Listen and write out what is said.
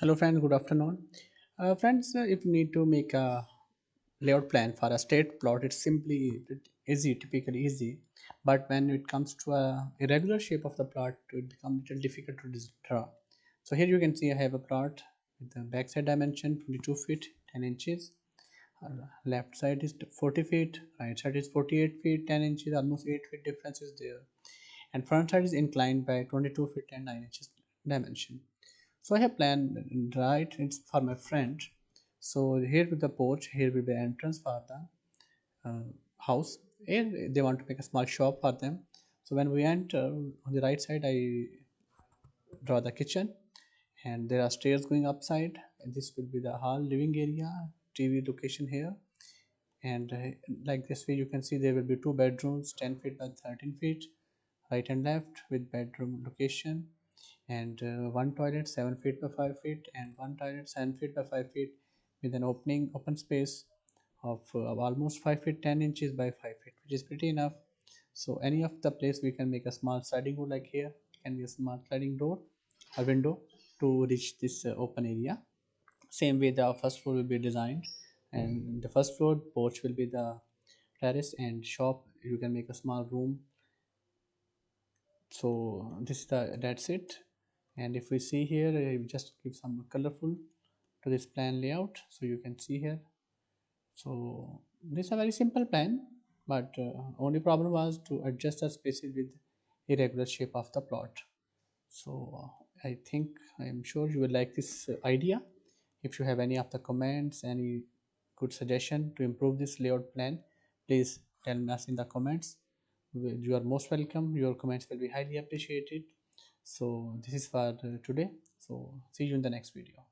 Hello friends, good afternoon. Friends, if you need to make a layout plan for a straight plot, it's simply easy, typically easy. But when it comes to a irregular shape of the plot, it becomes a little difficult to draw. So here you can see I have a plot with the backside dimension 22 feet 10 inches. Left side is 40 feet, right side is 48 feet 10 inches, almost 8 feet difference is there. And front side is inclined by 22 feet and 9 inches dimension. So I have planned right, it's for my friend. So here with the porch, here will be the entrance for the house. Here they want to make a small shop for them. So when we enter on the right side, I draw the kitchen, and there are stairs going upside, and this will be the hall living area, TV location here. And like this way you can see there will be two bedrooms 10 feet by 13 feet, right and left, with bedroom location. And one toilet 7 feet by 5 feet, and one toilet 7 feet by 5 feet, with an open space of almost 5 feet 10 inches by 5 feet, which is pretty enough. So any of the place we can make a small sliding door, like here can be a small sliding door, a window, to reach this open area. Same way the first floor will be designed, and the first floor porch will be the terrace, and shop you can make a small room. So this is the that's it. And if we see here, we just give some colorful to this plan layout, so you can see here. So this is a very simple plan, but only problem was to adjust the spaces with irregular shape of the plot. So I am sure you will like this idea. If you have any of the comments, any good suggestion to improve this layout plan, please tell us in the comments. You are most welcome. Your comments will be highly appreciated. So this is for today. So see you in the next video.